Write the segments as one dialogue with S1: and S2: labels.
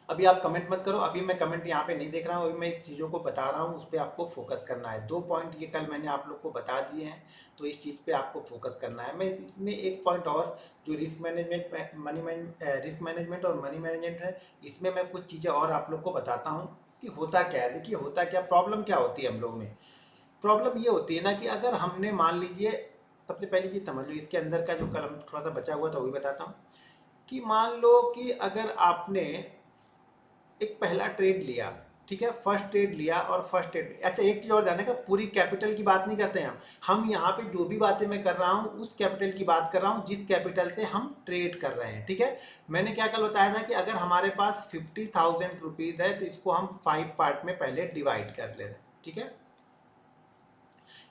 S1: अभी आप कमेंट मत करो, अभी मैं कमेंट यहाँ पे नहीं देख रहा हूँ, अभी मैं इस चीज़ों को बता रहा हूँ, उस पर आपको फोकस करना है। 2 पॉइंट ये कल मैंने आप लोग को बता दिए हैं, तो इस चीज़ पे आपको फोकस करना है। मैं इसमें एक पॉइंट और, जो रिस्क मैनेजमेंट और मनी मैनेजमेंट है, इसमें मैं कुछ चीज़ें और आप लोग को बताता हूँ कि होता क्या है। देखिए होता क्या, प्रॉब्लम क्या होती है हम लोग में। प्रॉब्लम ये होती है ना कि अगर हमने मान लीजिए, सबसे पहली चीज़ समझ लो, इसके अंदर का जो कलम थोड़ा सा बचा हुआ था वही बताता हूँ। कि मान लो कि अगर आपने एक पहला ट्रेड लिया, ठीक है, फर्स्ट ट्रेड लिया, और फर्स्ट ट्रेड, अच्छा एक चीज और जानने का, पूरी कैपिटल की बात नहीं करते हैं हम यहाँ पे जो भी बातें मैं कर रहा हूँ उस कैपिटल की बात कर रहा हूँ जिस कैपिटल से हम ट्रेड कर रहे हैं, ठीक है। मैंने क्या कल बताया था कि अगर हमारे पास 50,000 रुपीज है तो इसको हम 5 पार्ट में पहले डिवाइड कर ले रहे हैं, ठीक है।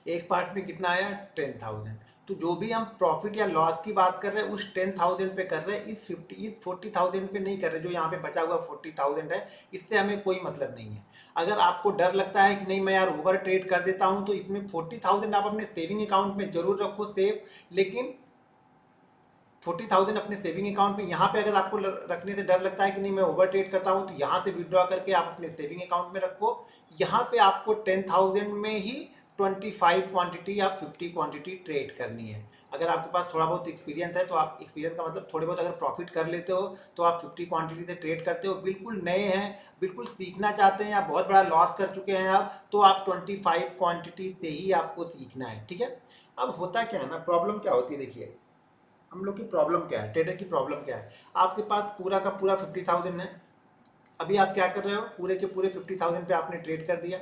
S1: एक पार्ट में कितना आया, 10,000। तो जो भी हम प्रॉफिट या लॉस की बात कर रहे हैं उस 10,000 पे कर रहे हैं, इस 40,000 पे नहीं कर रहे। जो यहाँ पे बचा हुआ 40,000 है, इससे हमें कोई मतलब नहीं है। अगर आपको डर लगता है कि नहीं मैं यार ओवर ट्रेड कर देता हूँ, तो इसमें 40,000 आप अपने सेविंग अकाउंट में जरूर रखो सेफ, लेकिन 40,000 अपने सेविंग अकाउंट में, यहाँ पे अगर आपको रखने से डर लगता है कि नहीं मैं ओवर ट्रेड करता हूँ, तो यहाँ से विड्रॉ करके आप अपने सेविंग अकाउंट में रखो। यहाँ पे आपको 10,000 में ही 25 क्वांटिटी या 50 क्वांटिटी ट्रेड करनी है। अगर आपके पास थोड़ा बहुत एक्सपीरियंस है तो आप, एक्सपीरियंस का मतलब थोड़े बहुत अगर प्रॉफिट कर लेते हो तो आप 50 क्वांटिटी से ट्रेड करते हो। बिल्कुल नए हैं, बिल्कुल सीखना चाहते हैं या बहुत बड़ा लॉस कर चुके हैं आप, तो आप 25 क्वांटिटी से ही आपको सीखना है, ठीक है। अब होता क्या है ना, प्रॉब्लम क्या होती है, देखिए हम लोग की प्रॉब्लम क्या है, ट्रेडर की प्रॉब्लम क्या है। आपके पास पूरा का पूरा 50,000 है। अभी आप क्या कर रहे हो, पूरे के पूरे 50,000 पे आपने ट्रेड कर दिया,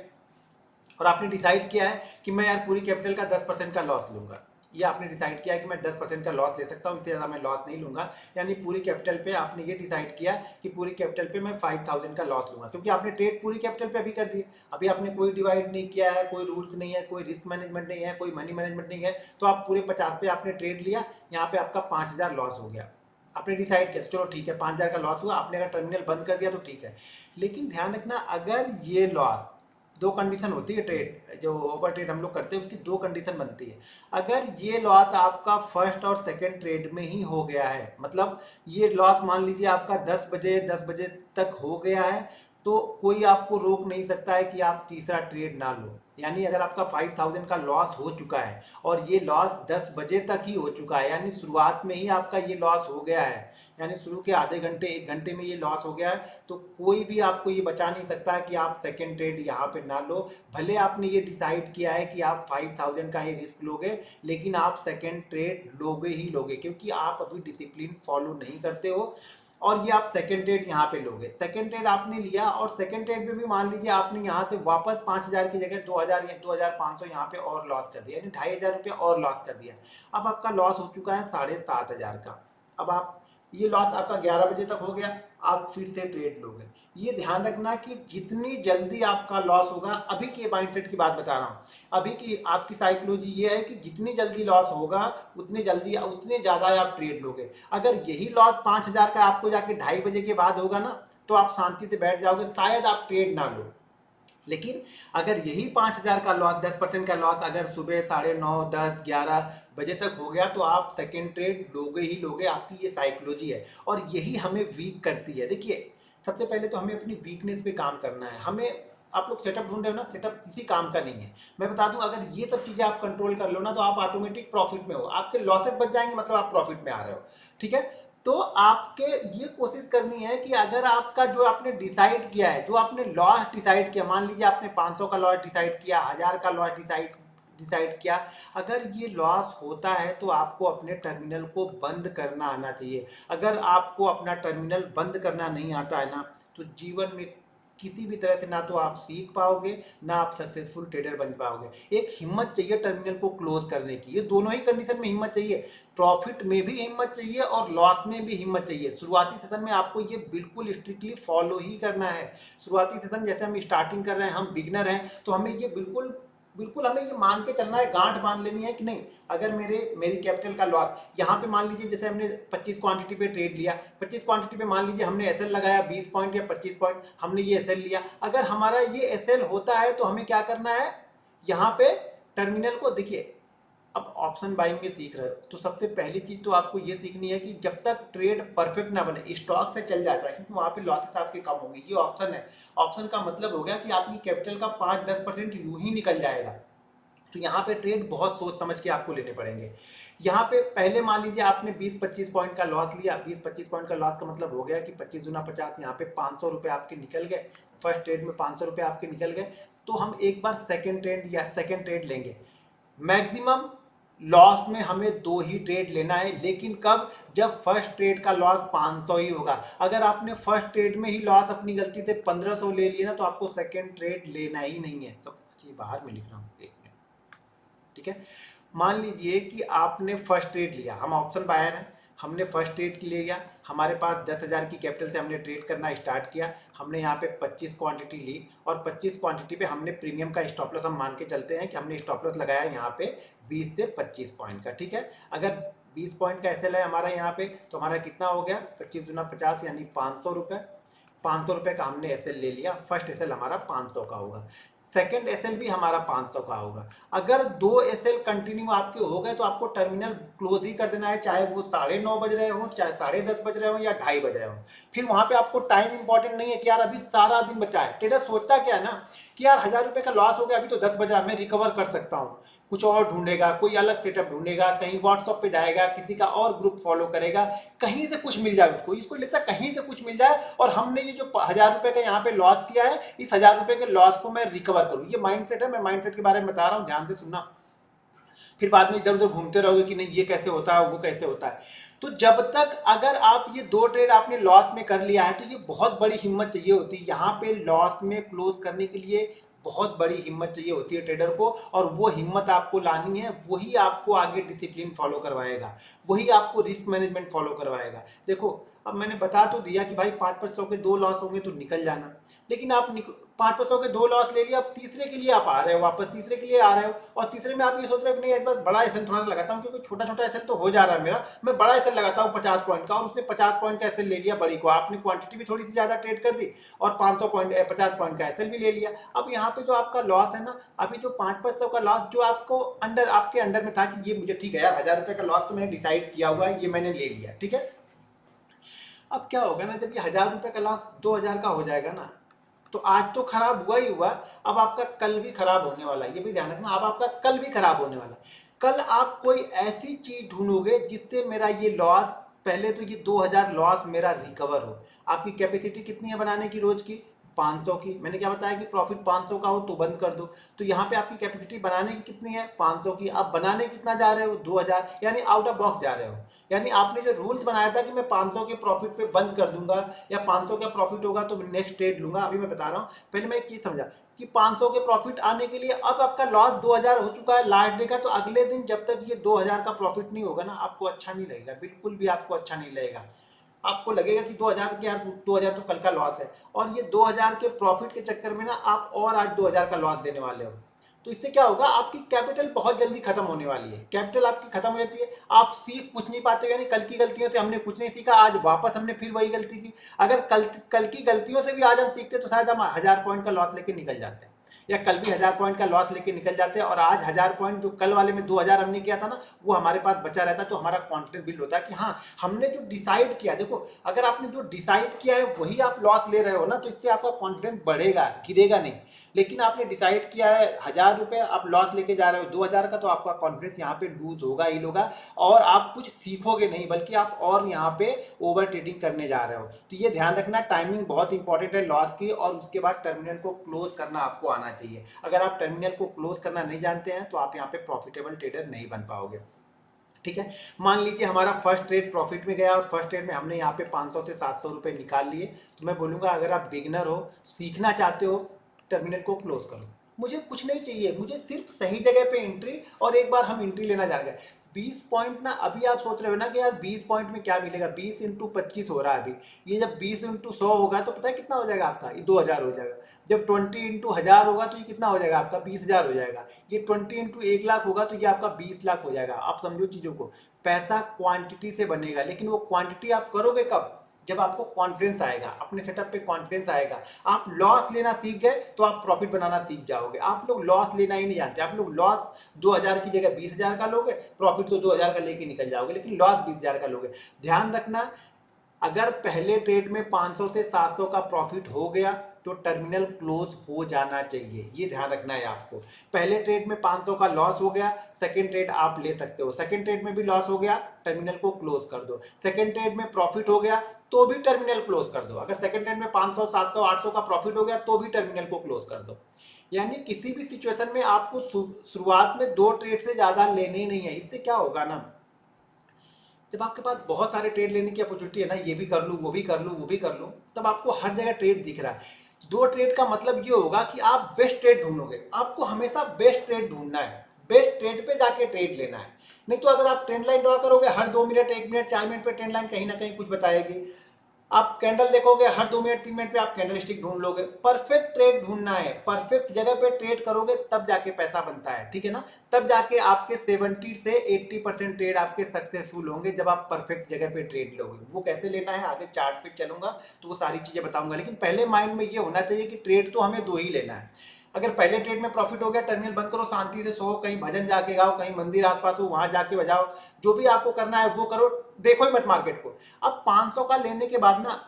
S1: और आपने डिसाइड किया है कि मैं यार पूरी कैपिटल का 10% का लॉस लूंगा। ये आपने डिसाइड किया है कि मैं 10% का लॉस ले सकता हूँ, इससे ज़्यादा मैं लॉस नहीं लूंगा। यानी पूरी कैपिटल पे आपने ये डिसाइड किया कि पूरी कैपिटल पे मैं 5,000 का लॉस लूंगा, क्योंकि आपने ट्रेड पूरी कैपिटल पे अभी कर दी। अभी आपने कोई डिवाइड नहीं किया है, कोई रूल्स नहीं है, कोई रिस्क मैनेजमेंट नहीं है, कोई मनी मैनेजमेंट नहीं है, तो आप पूरे 50 पे आपने ट्रेड लिया। यहाँ पे आपका 5,000 लॉस हो गया। आपने डिसाइड किया चलो ठीक है 5,000 का लॉस हुआ, आपने अगर टर्मिनल बंद कर दिया तो ठीक है। लेकिन ध्यान रखना, अगर ये लॉस, दो कंडीशन होती है, ट्रेड जो ओवर ट्रेड हम लोग करते हैं उसकी दो कंडीशन बनती है। अगर ये लॉस आपका फर्स्ट और सेकंड ट्रेड में ही हो गया है, मतलब ये लॉस मान लीजिए आपका 10 बजे तक हो गया है, तो कोई आपको रोक नहीं सकता है कि आप तीसरा ट्रेड ना लो। यानी अगर आपका 5,000 का लॉस हो चुका है और ये लॉस 10 बजे तक ही हो चुका है, यानी शुरुआत में ही आपका ये लॉस हो गया है, यानी शुरू के आधे घंटे 1 घंटे में ये लॉस हो गया है, तो कोई भी आपको ये बचा नहीं सकता है कि आप सेकेंड ट्रेड यहाँ पे ना लो। भले आपने ये डिसाइड किया है कि आप 5,000 का ही रिस्क लोगे, लेकिन आप सेकेंड ट्रेड लोगे ही लोगे, क्योंकि आप अभी डिसिप्लिन फॉलो नहीं करते हो। और ये आप सेकेंड ट्रेड यहाँ पे लोगे, सेकेंड ट्रेड आपने लिया, और सेकेंड ट्रेड में भी मान लीजिए आपने यहाँ से वापस 5,000 की जगह 2,000 या 2,500 यहाँ पे और लॉस कर दिया, यानी 2,500 रुपये और लॉस कर दिया। अब आपका लॉस हो चुका है 7,500 का। अब आप, ये लॉस आपका 11 बजे तक हो गया, आप फिर से ट्रेड लोगे। ये ध्यान रखना कि जितनी जल्दी आपका लॉस होगा, अभी के माइंडसेट की बात बता रहा हूँ, अभी की आपकी साइकोलॉजी ये है कि जितनी जल्दी लॉस होगा उतनी जल्दी उतने ज़्यादा आप ट्रेड लोगे। अगर यही लॉस 5,000 का आपको जाके 2:30 बजे के बाद होगा ना, तो आप शांति से बैठ जाओगे, शायद आप ट्रेड ना लो। लेकिन अगर यही 5,000 का लॉस, 10% का लॉस अगर सुबह 9:30, 10, 11 बजे तक हो गया, तो आप सेकेंड ट्रेड लोगे ही लोगे। आपकी ये साइकोलॉजी है और यही हमें वीक करती है। देखिए सबसे पहले तो हमें अपनी वीकनेस पे काम करना है। हमें, आप लोग सेटअप ढूंढ रहे हो ना, सेटअप किसी काम का नहीं है। मैं बता दूं, अगर ये सब चीजें आप कंट्रोल कर लो ना, तो आप ऑटोमेटिक प्रॉफिट में हो, आपके लॉसेस बच जाएंगे, मतलब आप प्रॉफिट में आ रहे हो, ठीक है। तो आपके ये कोशिश करनी है कि अगर आपका जो आपने डिसाइड किया है, जो आपने लॉस डिसाइड किया, मान लीजिए आपने 500 का लॉस डिसाइड किया, 1,000 का लॉस डिसाइड डिसाइड किया, अगर ये लॉस होता है तो आपको अपने टर्मिनल को बंद करना आना चाहिए। अगर आपको अपना टर्मिनल बंद करना नहीं आता है ना, तो जीवन में किसी भी तरह से ना तो आप सीख पाओगे, ना आप सक्सेसफुल ट्रेडर बन पाओगे। एक हिम्मत चाहिए टर्मिनल को क्लोज करने की, ये दोनों ही कंडीशन में हिम्मत चाहिए। प्रॉफिट में भी हिम्मत चाहिए और लॉस में भी हिम्मत चाहिए। शुरुआती सेशन में आपको ये बिल्कुल स्ट्रिक्टली फॉलो ही करना है। शुरुआती सेशन जैसे हम स्टार्टिंग कर रहे हैं, हम बिगनर हैं, तो हमें ये बिल्कुल बिल्कुल हमें ये मान के चलना है, गांठ बांध लेनी है कि नहीं, अगर मेरी कैपिटल का लॉस यहाँ पे मान लीजिए, जैसे हमने 25 क्वांटिटी पे ट्रेड लिया, 25 क्वांटिटी पे मान लीजिए हमने एसएल लगाया 20 पॉइंट या 25 पॉइंट, हमने ये एसएल लिया। अगर हमारा ये एसएल होता है तो हमें क्या करना है, यहाँ पे टर्मिनल को देखिए, अब ऑप्शन बाइंग में सीख रहे हो तो सबसे पहली चीज तो आपको ये सीखनी है कि जब तक ट्रेड परफेक्ट ना बने स्टॉक से चल जाता है, क्योंकि वहां पे लॉसेस आपके कम होंगे। ये ऑप्शन है, ऑप्शन का मतलब हो गया कि आपकी कैपिटल का 5-10% यूं ही निकल जाएगा। तो यहाँ पे ट्रेड बहुत सोच समझ के आपको लेने पड़ेंगे। यहाँ पे पहले मान लीजिए आपने 20-25 पॉइंट का लॉस लिया। 20-25 पॉइंट का लॉस का मतलब हो गया कि 25 गुना 50, यहाँ पे 500 रुपये आपके निकल गए। फर्स्ट ट्रेड में 500 रुपये आपके निकल गए। तो हम एक बार सेकेंड ट्रेड लेंगे। मैक्सिमम लॉस में हमें 2 ही ट्रेड लेना है, लेकिन कब? जब फर्स्ट ट्रेड का लॉस 500 ही होगा। अगर आपने फर्स्ट ट्रेड में ही लॉस अपनी गलती से 1500 ले लिया ना, तो आपको सेकेंड ट्रेड लेना ही नहीं है। तो ये बाहर में लिख रहा हूँ, एक मिनट, ठीक है। मान लीजिए कि आपने फर्स्ट ट्रेड लिया, हम ऑप्शन बायर हैं, हमने फर्स्ट ट्रेड ले लिया, हमारे पास 10,000 की कैपिटल से हमने ट्रेड करना स्टार्ट किया। हमने यहाँ पे 25 क्वांटिटी ली और 25 क्वांटिटी पे हमने प्रीमियम का स्टॉप लॉस, हम मान के चलते हैं कि हमने स्टॉप लॉस लगाया यहाँ पे 20 से 25 पॉइंट का, ठीक है। अगर 20 पॉइंट का एसएल है हमारा यहाँ पे, तो हमारा कितना हो गया? 25 गुना 50 यानी 500 रुपये। 500 रुपये का हमने एसएल ले लिया। फर्स्ट एसएल हमारा 500 का होगा, सेकंड एसएल भी हमारा 500 का होगा। अगर 2 एसएल कंटिन्यू आपके हो गए तो आपको टर्मिनल क्लोज ही कर देना है, चाहे वो 9:30 बज रहे हो, चाहे 10:30 बज रहे हो या 2:30 बज रहे हो। फिर वहां पे आपको टाइम इंपॉर्टेंट नहीं है कि यार अभी सारा दिन बचा है। ट्रेडर सोचता क्या है ना कि यार 1000 रुपये का लॉस हो गया, अभी तो 10 बज रहा, मैं रिकवर कर सकता हूँ। कुछ और ढूंढेगा, कोई अलग सेटअप ढूंढेगा, कहीं व्हाट्सएप पे जाएगा, किसी का और ग्रुप फॉलो करेगा, कहीं से कुछ मिल जाए उसको। इसको लगता है कहीं से कुछ मिल जाए और हमने ये जो 1000 रुपये का यहाँ पे लॉस किया है, इस 1000 रुपये के लॉस को मैं रिकवर करूँ। ये माइंडसेट है, मैं माइंडसेट के बारे में बता रहा हूँ, ध्यान से सुनना। फिर बाद में इधर उधर घूमते रहोगे कि नहीं ये कैसे होता है, वो कैसे होता है। तो जब तक अगर आप ये 2 ट्रेड आपने लॉस में कर लिया है, तो ये बहुत बड़ी हिम्मत चाहिए होती है। यहाँ पे लॉस में क्लोज करने के लिए बहुत बड़ी हिम्मत चाहिए होती है ट्रेडर को, और वो हिम्मत आपको लानी है। वही आपको आगे डिसिप्लिन फॉलो करवाएगा, वही आपको रिस्क मैनेजमेंट फॉलो करवाएगा। देखो, अब मैंने बता तो दिया कि भाई 500-500 के 2 लॉस होंगे तो निकल जाना, लेकिन आप 500 के 2 लॉस ले लिया, अब तीसरे के लिए आप आ रहे हो, वापस तीसरे के लिए आ रहे हो, और तीसरे में आप ये सोच रहे हो कि नहीं इस बार बड़ा एसएल थोड़ा सा लगाता हूँ, क्योंकि छोटा छोटा एसएल तो हो जा रहा है मेरा, मैं बड़ा एसएल लगाता हूँ 50 पॉइंट का। और उसने 50 पॉइंट का एसएल ले लिया बड़ी को, आपने क्वांटिटी भी थोड़ी सी ज्यादा ट्रेड कर दी और 500 पॉइंट 50 पॉइंट का एसएल भी ले लिया। अब यहाँ पे जो आपका लॉस है ना, अभी जो 500 का लॉस जो आपको आपके अंडर में था कि ये मुझे ठीक है यार 1000 रुपये का लॉस तो मैंने डिसाइड किया हुआ है, ये मैंने ले लिया, ठीक है। अब क्या होगा ना, जब ये 1000 रुपये का लॉस 2000 का हो जाएगा ना, तो आज तो खराब हुआ ही हुआ, अब आपका कल भी खराब होने वाला है। ये भी ध्यान रखना, अब आपका कल भी खराब होने वाला है। कल आप कोई ऐसी चीज ढूंढोगे जिससे मेरा ये लॉस, पहले तो ये 2000 लॉस मेरा रिकवर हो। आपकी कैपेसिटी कितनी है बनाने की रोज की? 500 की। मैंने क्या बताया कि प्रॉफिट 500 का हो तो बंद कर दो। तो यहाँ पे आपकी कैपेसिटी बनाने की कितनी है? 500 की। अब बनाने कितना जा रहे हो? 2000, यानी आउट ऑफ बॉक्स जा रहे हो। यानी आपने जो रूल्स बनाया था कि मैं 500 के प्रॉफिट पे बंद कर दूंगा, या 500 का प्रॉफिट होगा तो नेक्स्ट ट्रेड लूंगा, अभी मैं बता रहा हूँ। पहले मैं एक चीज समझा कि 500 के प्रॉफिट आने के लिए अब आपका लॉस 2000 हो चुका है लास्ट डे का, तो अगले दिन जब तक ये 2000 का प्रॉफिट नहीं होगा ना, आपको अच्छा नहीं लगेगा, बिल्कुल भी आपको अच्छा नहीं लगेगा। आपको लगेगा कि 2000 के यार 2000 तो कल का लॉस है, और ये 2000 के प्रॉफिट के चक्कर में ना आप और आज 2000 का लॉस देने वाले हो। तो इससे क्या होगा, आपकी कैपिटल बहुत जल्दी खत्म होने वाली है। कैपिटल आपकी खत्म हो जाती है, आप सीख कुछ नहीं पाते, यानी कल की गलतियों से हमने कुछ नहीं सीखा, आज वापस हमने फिर वही गलती की। अगर कल की गलतियों से भी आज हम सीखते तो शायद हम 1000 पॉइंट का लॉस लेके निकल जाते हैं, या कल भी 1000 पॉइंट का लॉस लेके निकल जाते हैं, और आज 1000 पॉइंट जो कल वाले में 2000 हमने किया था ना, वो हमारे पास बचा रहता, तो हमारा कॉन्फिडेंस बिल्ड होता है कि हाँ हमने जो डिसाइड किया। देखो, अगर आपने जो डिसाइड किया है वही आप लॉस ले रहे हो ना, तो इससे आपका कॉन्फिडेंस बढ़ेगा, गिरेगा नहीं। लेकिन आपने डिसाइड किया है 1000 रुपये आप लॉस लेके जा रहे हो 2000 का, तो आपका कॉन्फिडेंस यहाँ पे लूज होगा ही होगा, और आप कुछ सीखोगे नहीं, बल्कि आप और यहाँ पे ओवर ट्रेडिंग करने जा रहे हो। तो ये ध्यान रखना, टाइमिंग बहुत इंपॉर्टेंट है लॉस की, और उसके बाद टर्मिनल को क्लोज करना आपको आना चाहिए। अगर आप टर्मिनल को क्लोज करना नहीं जानते हैं तो आप यहाँ पे प्रॉफिटेबल ट्रेडर नहीं बन पाओगे, ठीक है। मान लीजिए हमारा फर्स्ट ट्रेड प्रॉफिट में गया, और फर्स्ट ट्रेड में हमने यहाँ पे 500 से 700 रुपये निकाल लिए। तो मैं बोलूँगा अगर आप बिगनर हो, सीखना चाहते हो, टर्मिनल को क्लोज करो। मुझे कुछ नहीं चाहिए, मुझे सिर्फ सही जगह पे एंट्री, और एक बार हम एंट्री लेना जान गए। 20 पॉइंट ना, अभी आप सोच रहे हो ना कि यार 20 पॉइंट में क्या मिलेगा, 20 इंटू 25 हो रहा है अभी। ये जब 20 इंटू 100 होगा तो पता है कितना हो जाएगा आपका? ये 2000 हो जाएगा। जब 20 इंटू 1000 होगा तो ये कितना हो जाएगा आपका? 20,000 हो जाएगा। ये 20 इंटू 1 लाख होगा तो ये आपका 20 लाख हो जाएगा। आप समझो चीज़ों को, पैसा क्वांटिटी से बनेगा, लेकिन वो क्वांटिटी आप करोगे कब? जब आपको कॉन्फिडेंस आएगा, अपने सेटअप पे कॉन्फिडेंस आएगा, आप लॉस लेना सीख गए तो आप प्रॉफिट बनाना सीख जाओगे। आप लोग लॉस लेना ही नहीं जानते, आप लोग लॉस 2000 की जगह 20,000 का लोगे, प्रॉफिट तो 2000 का लेके निकल जाओगे, लेकिन लॉस 20,000 का लोगे। ध्यान रखना, अगर पहले ट्रेड में 500 से 700 का प्रॉफिट हो गया तो टर्मिनल क्लोज हो जाना चाहिए, ये ध्यान रखना है आपको। पहले ट्रेड में 500 का लॉस हो गया, सेकंड ट्रेड आप ले सकते हो, सेकंड ट्रेड में भी लॉस हो गया, टर्मिनल को क्लोज कर दो। सेकंड ट्रेड में प्रॉफिट हो गया तो भी टर्मिनल क्लोज कर दो। अगर सेकंड ट्रेड में 500, 700, 800 का प्रॉफिट हो गया तो भी टर्मिनल को क्लोज कर दो। यानी किसी भी सिचुएशन में आपको शुरुआत में 2 ट्रेड से ज्यादा लेने ही नहीं है। इससे क्या होगा ना, जब आपके पास बहुत सारे ट्रेड लेने की अपॉर्चुनिटी है ना, ये भी कर लूँ, वो भी कर लूँ, वो भी कर लूँ, तब आपको हर जगह ट्रेड दिख रहा है। 2 ट्रेड का मतलब ये होगा कि आप बेस्ट ट्रेड ढूंढोगे। आपको हमेशा बेस्ट ट्रेड ढूंढना है, बेस्ट ट्रेड पे जाके ट्रेड लेना है। नहीं तो अगर आप ट्रेंड लाइन ड्रॉ करोगे, हर 2 मिनट, 1 मिनट, 4 मिनट पे ट्रेंड लाइन कहीं ना कहीं कुछ बताएगी। आप कैंडल देखोगे, हर 2 मिनट, 3 मिनट पे आप कैंडल स्टिक ढूंढ लोगे। परफेक्ट ट्रेड ढूंढना है, परफेक्ट जगह पे ट्रेड करोगे तब जाके पैसा बनता है, ठीक है ना। तब जाके आपके 70 से 80% ट्रेड आपके सक्सेसफुल होंगे, जब आप परफेक्ट जगह पे ट्रेड लोगे। वो कैसे लेना है आगे चार्ट पे चलूंगा तो वो सारी चीजें बताऊंगा, लेकिन पहले माइंड में ये होना चाहिए कि ट्रेड तो हमें 2 ही लेना है। अगर पहले ट्रेड में प्रॉफिट हो गया, टर्मिनल बंद करो, शांति से सो, कहीं भजन जाके गाओ, कहीं मंदिर आसपास हो वहां जाके बजाओ, जो भी आपको करना है वो करो, देखो ही मत मार्केट को। अब 500 का लेने के बाद ना,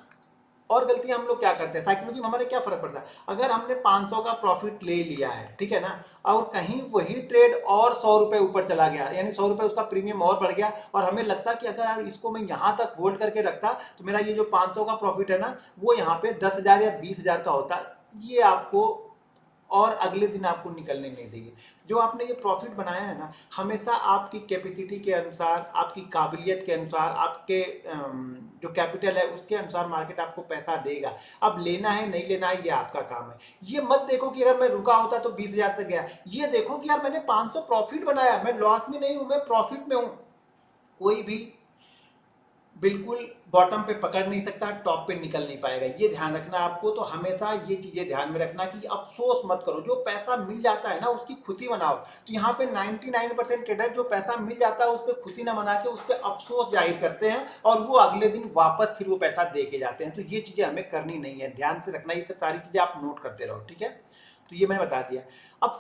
S1: और गलतियां हम लोग क्या करते हैं, साइकोलॉजी में हमारे क्या फर्क पड़ता है। अगर हमने 500 का प्रॉफिट ले लिया है, ठीक है ना, और कहीं वही ट्रेड और 100 रुपए ऊपर चला गया, यानी 100 रुपए उसका प्रीमियम और बढ़ गया, और हमें लगता कि अगर इसको मैं यहां तक होल्ड करके रखता तो मेरा ये जो 500 का प्रॉफिट है ना, वो यहाँ पे 10,000 या 20,000 का होता, ये आपको और अगले दिन आपको निकलने नहीं देंगे। जो आपने ये प्रॉफिट बनाया है ना, हमेशा आपकी कैपेसिटी के अनुसार, आपकी काबिलियत के अनुसार, आपके जो कैपिटल है उसके अनुसार मार्केट आपको पैसा देगा। अब लेना है नहीं लेना है ये आपका काम है। ये मत देखो कि अगर मैं रुका होता तो 20,000 तक गया, ये देखो कि यार मैंने 500 प्रॉफिट बनाया, मैं लॉस में नहीं हूं, मैं प्रॉफिट में हूं। कोई भी बिल्कुल बॉटम पे पकड़ नहीं सकता, टॉप पे निकल नहीं पाएगा, ये ध्यान रखना आपको। तो हमेशा ये चीजें ध्यान में रखना कि अफसोस मत करो, जो पैसा मिल जाता है ना उसकी खुशी मनाओ। तो यहाँ पे 99% ट्रेडर जो पैसा मिल जाता है उस पर खुशी ना मना के उस पर अफसोस जाहिर करते हैं, और वो अगले दिन वापस फिर वो पैसा दे के जाते हैं। तो ये चीजें हमें करनी नहीं है, ध्यान से रखना, ये सारी चीजें आप नोट करते रहो, ठीक है। तो ये मैंने बता दिया। अब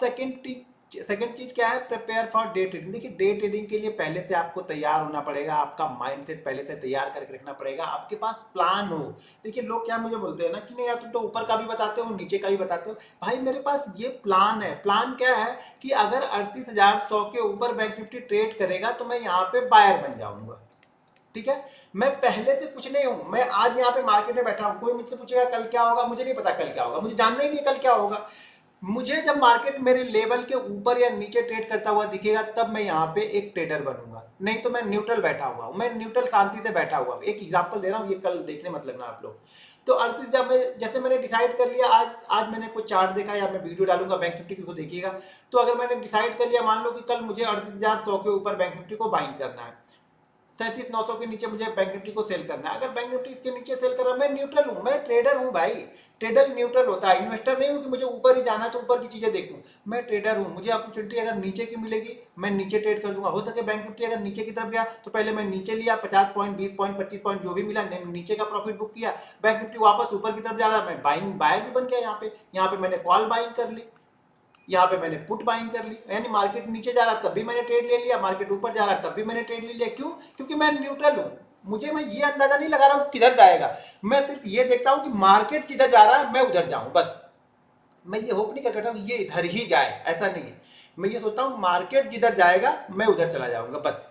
S1: सेकंड चीज क्या है, प्रिपेयर फॉर डे ट्रेडिंग। देखिए डे ट्रेडिंग के लिए पहले से आपको तैयार होना पड़ेगा, आपका माइंडसेट पहले से तैयार करके रखना पड़ेगा, आपके पास प्लान हो। देखिए लोग क्या मुझे बोलते हैं ना कि नहीं यार तुम तो ऊपर का भी बताते हो नीचे का भी बताते हो, भाई मेरे पास ये प्लान है। प्लान क्या है कि अगर 38,100 के ऊपर बैंक निफ्टी ट्रेड करेगा तो मैं यहाँ पे बायर बन जाऊंगा, ठीक है। मैं पहले से कुछ नहीं हूं, मैं आज यहाँ पे मार्केट में बैठा हूं, कोई मुझसे पूछेगा कल क्या होगा, मुझे नहीं पता कल क्या होगा, मुझे जानना ही नहीं कल क्या होगा। मुझे जब मार्केट मेरे लेवल के ऊपर या नीचे ट्रेड करता हुआ दिखेगा तब मैं यहाँ पे एक ट्रेडर बनूंगा, नहीं तो मैं न्यूट्रल बैठा हुआ हूँ, मैं न्यूट्रल शांति से बैठा हुआ हूँ। एक एग्जांपल दे रहा हूँ, ये कल देखने मत लगना आप लोग। तो अर्थित जब मैं जैसे मैंने डिसाइड कर लिया, आज मैंने कुछ चार्ट देखा, या मैं वीडियो डालूंगा बैंक निफ्टी को देखिएगा। तो अगर मैंने डिसाइड कर लिया, मान लो कि कल मुझे 38,100 के ऊपर बैंक निफ्टी को बाइंग करना है, 37,900 के नीचे मुझे बैंक निफ्टी को सेल करना है। अगर बैंक निफ्टी के नीचे सेल कर रहा है, मैं न्यूट्रल हूं, मैं ट्रेडर हूं भाई। ट्रेडर न्यूट्रल होता है, इन्वेस्टर नहीं हूं कि मुझे ऊपर ही जाना है तो ऊपर की चीजें देखूं। मैं ट्रेडर हूं, मुझे अपॉर्चुनिटी अगर नीचे की मिलेगी मैं नीचे ट्रेड कर लूंगा। हो सके बैंक निफ्टी अगर नीचे की तरफ गया तो पहले मैं नीचे लिया, 50 पॉइंट, 20 पॉइंट, 25 पॉइंट जो भी मिला नीचे का प्रॉफिट बुक किया। बैंक निफ्टी वापस ऊपर की तरफ जा रहा, मैं बायर भी बन गया। यहाँ पे मैंने कॉल बाइंग कर ली, यहाँ पे मैंने पुट बाइंग कर ली, यानी मार्केट नीचे जा रहा तब भी मैंने ट्रेड ले लिया, मार्केट ऊपर जा रहा तब भी मैंने ट्रेड ले लिया। क्यों? क्योंकि मैं न्यूट्रल हूं। मुझे, मैं ये अंदाजा नहीं लगा रहा हूं किधर जाएगा, मैं सिर्फ ये देखता हूं कि मार्केट किधर जा रहा है मैं उधर जाऊं, बस। मैं ये होप नहीं करता हूं ये इधर ही जाए, ऐसा नहीं है। मैं ये सोचता हूं मार्केट जिधर जाएगा मैं उधर चला जाऊंगा, बस।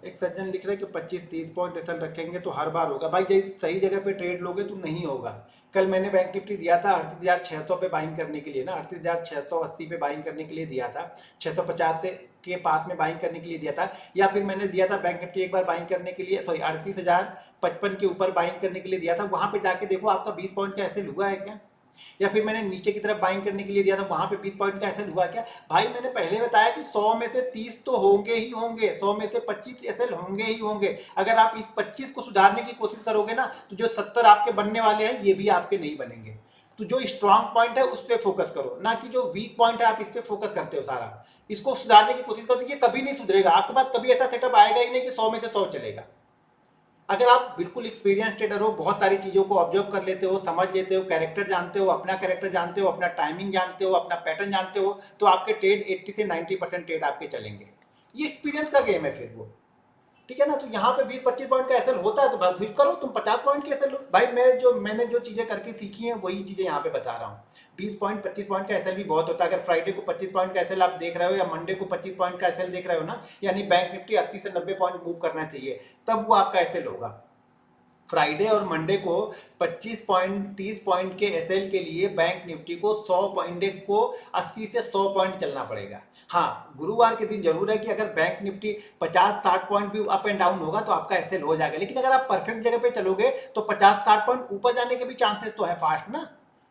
S1: एक सज्जन लिख रहे हैं कि 25-30 पॉइंट ऐसा रखेंगे तो हर बार होगा। भाई जब सही जगह पे ट्रेड लोगे तो नहीं होगा। कल मैंने बैंक निफ्टी दिया था 38,600 पे बाइंग करने के लिए ना, 38,680 पे बाइंग करने के लिए दिया था, 650 से के पास में बाइंग करने के लिए दिया था। या फिर मैंने दिया था बैंक निफ्टी एक बार बाइंग करने के लिए, सॉरी 38,055 के ऊपर बाइंग करने के लिए दिया था। वहां पे जाके देखो आपका 20 पॉइंट का ऐसे हुआ है क्या। या फिर मैंने नीचे की तरफ बाइंग करने के लिए दिया था, वहां पे 20 पॉइंट का एसएल हुआ क्या। भाई मैंने पहले बताया कि 100 में से 30 तो होंगे ही होंगे, 100 में से 25 एसएल होंगे ही होंगे। अगर आप इस 25 को सुधारने की कोशिश करोगे ना तो जो 70 आपके बनने वाले हैं ये भी आपके नहीं बनेंगे। तो जो स्ट्रांग पॉइंट है उस पर फोकस करो, ना कि जो वीक पॉइंट है आप इस पर फोकस करते हो सारा। इसको सुधारने की कोशिश करो, तो ये कभी नहीं सुधरेगा। आपके पास कभी ऐसा सेटअप आएगा ही नहीं कि 100 में से 100 चलेगा। अगर आप बिल्कुल एक्सपीरियंस ट्रेडर हो, बहुत सारी चीज़ों को ऑब्जर्व कर लेते हो, समझ लेते हो, कैरेक्टर जानते हो, अपना कैरेक्टर जानते हो, अपना टाइमिंग जानते हो, अपना पैटर्न जानते हो, तो आपके ट्रेड 80 से 90% ट्रेड आपके चलेंगे। ये एक्सपीरियंस का गेम है फिर वो, ठीक है ना। तो यहाँ पे 20-25 पॉइंट का एसएल होता है तो भाई फिर करो तुम 50 पॉइंट के एसएल लो। भाई मैंने जो चीज़ें करके सीखी हैं वही चीज़ें यहाँ पे बता रहा हूँ। 20 पॉइंट 25 पॉइंट का एसएल भी बहुत होता है। अगर फ्राइडे को 25 पॉइंट का एसएल आप देख रहे हो या मंडे को 25 पॉइंट का एसएल देख रहे हो ना, यानी बैंक निफ्टी 80 से 90 पॉइंट मूव करना चाहिए, तब वो आपका एसएल होगा। फ्राइडे और मंडे को 25 पॉइंट 30 पॉइंट के एसएल के लिए बैंक निफ्टी को 100 इंडेक्स को 80 से 100 पॉइंट चलना पड़ेगा। हाँ, गुरुवार के दिन जरूर है कि अगर बैंक निफ्टी 50-60 पॉइंट भी अप एंड डाउन होगा तो आपका एसएल हो जाएगा। लेकिन अगर आप परफेक्ट जगह पे चलोगे तो 50-60 पॉइंट ऊपर जाने के भी चांसेस तो है फास्ट ना।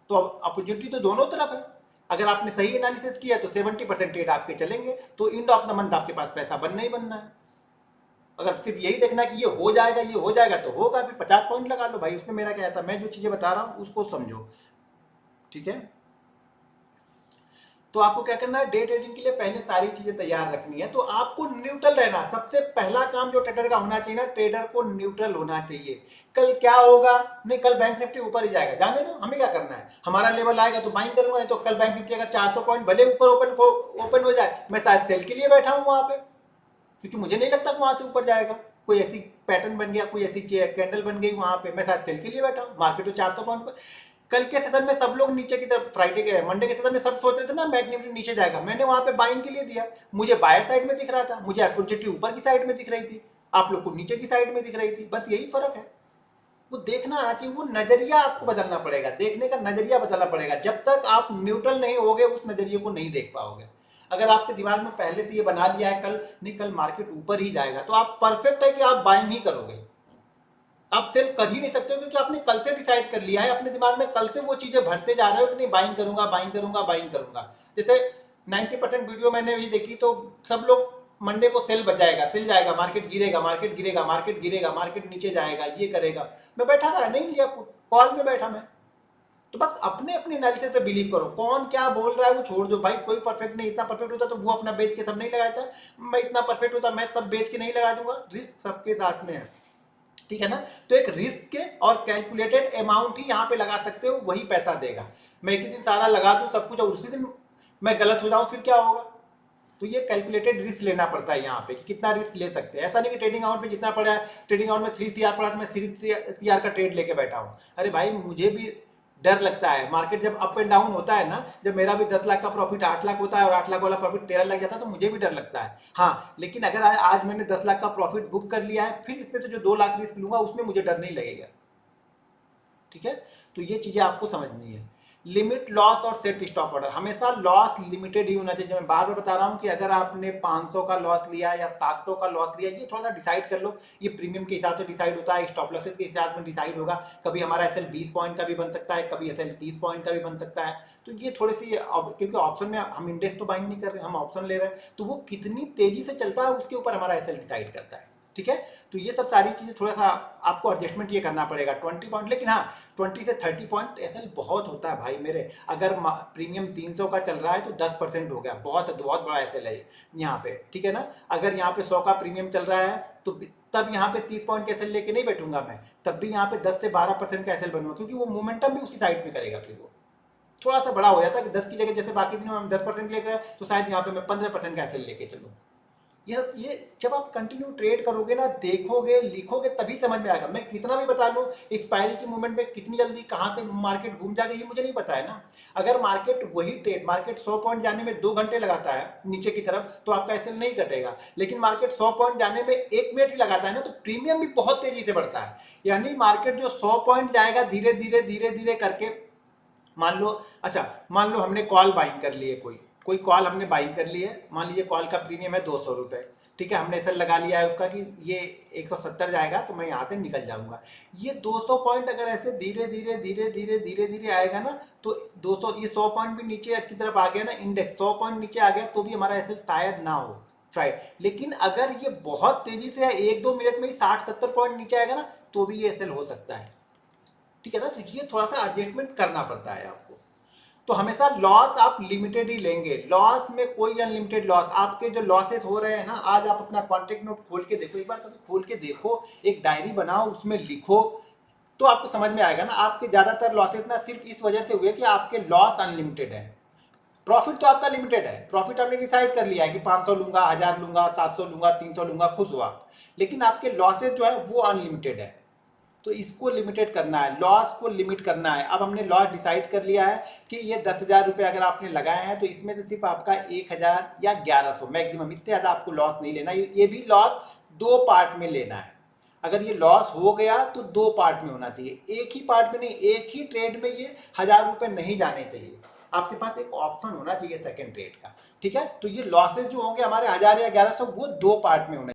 S1: तो अपॉर्चुनिटी तो दोनों तरफ है। अगर आपने सही एनालिसिस किया तो 70% ट्रेड आपके चलेंगे, तो एंड ऑफ द मंथ आपके पास पैसा बनना ही बनना है। अगर सिर्फ यही देखना कि ये हो जाएगा तो होगा, फिर 50 पॉइंट लगा लो भाई, उसमें मेरा क्या था। मैं जो चीजें बता रहा हूँ उसको समझो, ठीक है। तो आपको क्या करना है, डे ट्रेडिंग के लिए पहले सारी चीजें तैयार रखनी है। तो आपको न्यूट्रल रहना, सबसे पहला काम जो ट्रेडर का होना चाहिए ना, ट्रेडर को न्यूट्रल होना चाहिए। कल क्या होगा, नहीं कल बैंक निफ्टी ऊपर ही जाएगा, जाने दो, हमें क्या करना है। हमारा लेवल आएगा तो बाइंग करूंगा, नहीं तो कल बैंक निफ्टी अगर 400 पॉइंट भले ऊपर ओपन हो जाए, मैं शायद सेल के लिए बैठा हूँ वहां पे, क्योंकि मुझे नहीं लगता कि वहां से ऊपर जाएगा। कोई ऐसी पैटर्न बन गया, कोई ऐसी कैंडल बन गई वहां पे, मैं शायद सेल के लिए बैठा हूँ। मार्केट तो 400 पॉइंट पर, कल के सेशन में सब लोग नीचे की तरफ, फ्राइडे के मंडे के सेशन में सब सोच रहे थे ना बैंक निफ्टी नीचे जाएगा, मैंने वहां पे बाइंग के लिए दिया। मुझे बायर साइड में दिख रहा था, मुझे अपॉर्चुनिटी ऊपर की साइड में दिख रही थी, आप लोग को नीचे की साइड में दिख रही थी। बस यही फर्क है। वो देखना आना चाहिए, वो नजरिया आपको बदलना पड़ेगा, देखने का नजरिया बदलना पड़ेगा। जब तक आप न्यूट्रल नहीं होगे उस नजरिए को नहीं देख पाओगे। अगर आपके दिमाग में पहले से ये बना लिया है कल नहीं कल मार्केट ऊपर ही जाएगा, तो आप परफेक्ट है कि आप बाइंग ही करोगे, आप सेल कर ही नहीं सकते हो, क्योंकि आपने कल से डिसाइड कर लिया है अपने दिमाग में, कल से वो चीजें भरते जा रहे हो कि नहीं बाइंग करूंगा बाइंग करूंगा बाइंग करूंगा। जैसे 90% वीडियो मैंने भी देखी तो सब लोग मंडे को सेल बजाएगा, सेल जाएगा, मार्केट गिरेगा मार्केट गिरेगा मार्केट गिरेगा मार्केट नीचे जाएगा, ये करेगा। मैं बैठा रहा, नहीं लिया, कॉल में बैठा मैं। तो बस अपने अपने एनालिसिस पे बिलीव करो, कौन क्या बोल रहा है वो छोड़ दो भाई। कोई परफेक्ट नहीं, इतना परफेक्ट होता तो वो अपना बेच के सब नहीं लगाता, मैं इतना परफेक्ट होता मैं सब बेच के नहीं लगा दूंगा। रिस्क सबके साथ में है, ठीक है ना। तो एक रिस्क के और कैलकुलेटेड अमाउंट ही यहाँ पे लगा सकते हो, वही पैसा देगा। मैं एक ही दिन सारा लगा दूं सब कुछ और उसी दिन मैं गलत हो जाऊं, फिर क्या होगा। तो ये कैलकुलेटेड रिस्क लेना पड़ता है यहाँ पे कि कितना रिस्क ले सकते हैं। ऐसा नहीं कि ट्रेडिंग अकाउंट में जितना पड़ा है, ट्रेडिंग अकाउंट में 3 CR पड़ा तो मैं 3 CR का ट्रेड लेके बैठा हूँ। अरे भाई मुझे भी डर लगता है, मार्केट जब अप एंड डाउन होता है ना, जब मेरा भी 10 लाख का प्रॉफिट 8 लाख होता है और 8 लाख वाला प्रॉफिट 13 लाख जाता है, तो मुझे भी डर लगता है। हाँ, लेकिन अगर आज मैंने 10 लाख का प्रॉफिट बुक कर लिया है, फिर इसमें से जो 2 लाख रिस्क लूंगा उसमें मुझे डर नहीं लगेगा, ठीक है। तो ये चीजें आपको समझनी है। लिमिट लॉस और सेट स्टॉप ऑर्डर, हमेशा लॉस लिमिटेड ही होना चाहिए। मैं बार बार बता रहा हूं कि अगर आपने 500 का लॉस लिया या 700 का लॉस लिया, ये थोड़ा सा डिसाइड कर लो। ये प्रीमियम के हिसाब से डिसाइड होता है, स्टॉप लॉसेस के हिसाब में डिसाइड होगा। कभी हमारा एसएल 20 पॉइंट का भी बन सकता है, कभी एसएल 30 पॉइंट का भी बन सकता है। तो ये थोड़ी सी, क्योंकि ऑप्शन में हम इंडेक्स तो बाइंग नहीं कर रहे, हम ऑप्शन ले रहे हैं, तो वो कितनी तेजी से चलता है उसके ऊपर हमारा एसएल डिसाइड करता है, ठीक है। तो ये सब सारी चीजें थोड़ा सा आपको एडजस्टमेंट ये करना पड़ेगा। 20 पॉइंट, लेकिन हाँ 20 से 30 पॉइंट एसएल बहुत होता है भाई मेरे। अगर प्रीमियम 300 का चल रहा है तो 10% हो गया, बहुत बहुत बड़ा एसएल है यहाँ पे, ठीक है ना। अगर यहाँ पे 100 का प्रीमियम चल रहा है तो तब यहाँ पे 30 पॉइंट का एसएल लेके नहीं बैठूंगा मैं, तब भी यहाँ पे 10 से 12% का एसएल बनूंगा, क्योंकि वो मोमेंटम भी उसी साइड में करेगा। फिर वो थोड़ा सा बड़ा हो जाता है कि 10 की जगह जैसे बाकी दिनों में 10% लेकर, तो शायद यहाँ पे मैं 15% का एसएल लेके चलूँ। ये जब आप कंटिन्यू ट्रेड करोगे ना, देखोगे लिखोगे, तभी समझ में आएगा। मैं कितना भी बता लूं एक्सपायरी की मूवमेंट में कितनी जल्दी कहां से मार्केट घूम जाएगा, ये मुझे नहीं पता है ना। अगर मार्केट वही ट्रेड, मार्केट 100 पॉइंट जाने में 2 घंटे लगाता है नीचे की तरफ, तो आपका एसएल नहीं कटेगा। लेकिन मार्केट 100 पॉइंट जाने में 1 मिनट ही लगाता है ना, तो प्रीमियम भी बहुत तेजी से बढ़ता है। यानी मार्केट जो 100 पॉइंट जाएगा धीरे धीरे धीरे धीरे करके, मान लो, अच्छा मान लो हमने कॉल बाइंग कर ली है, कोई कॉल हमने बाइंग कर ली है, मान लीजिए कॉल का प्रीमियम है 200 रुपए, ठीक है। हमने ऐसा लगा लिया है उसका कि ये 170 जाएगा तो मैं यहाँ से निकल जाऊंगा। ये 200 पॉइंट अगर ऐसे धीरे धीरे धीरे धीरे धीरे धीरे आएगा ना, तो 200 ये 100 पॉइंट भी नीचे की तरफ आ गया ना, इंडेक्स 100 पॉइंट नीचे आ गया तो भी हमारा ऐसे शायद ना हो राइट। लेकिन अगर ये बहुत तेजी से 1-2 मिनट में ही 60-70 पॉइंट नीचे आएगा ना, तो भी ये एसएल हो सकता है। ठीक है ना। तो ये थोड़ा सा एडजस्टमेंट करना पड़ता है आपको। तो हमेशा लॉस आप लिमिटेड ही लेंगे, लॉस में कोई अनलिमिटेड लॉस, आपके जो लॉसेस हो रहे हैं ना, आज आप अपना कॉन्टेक्ट नोट खोल के देखो, एक बार कभी खोल के देखो, एक डायरी बनाओ, उसमें लिखो, तो आपको समझ में आएगा ना आपके ज़्यादातर लॉसेस ना सिर्फ इस वजह से हुए कि आपके लॉस अनलिमिटेड है। प्रॉफिट तो आपका लिमिटेड है, प्रॉफिट आपने डिसाइड कर लिया है कि 500 लूंगा, 1000 लूंगा, 700 लूंगा, 300 लूंगा, खुश हुआ। लेकिन आपके लॉसेज जो है वो अनलिमिटेड है, तो इसको लिमिटेड करना है, लॉस को लिमिट करना है। अब हमने लॉस डिसाइड कर लिया है कि ये 10,000 रुपये अगर आपने लगाए हैं तो इसमें से सिर्फ आपका 1,000 या 1100 मैक्सिमम, इससे ज़्यादा आपको लॉस नहीं लेना। ये भी लॉस 2 पार्ट में लेना है। अगर ये लॉस हो गया तो 2 पार्ट में होना चाहिए, एक ही पार्ट में नहीं, एक ही ट्रेड में ये 1,000 रुपये नहीं जाने चाहिए। आपके पास एक ऑप्शन होना चाहिए सेकेंड ट्रेड का, ठीक है। तो ये लॉसेज जो होंगे हमारे 1,000 या 1,100 वो 2 पार्ट में होने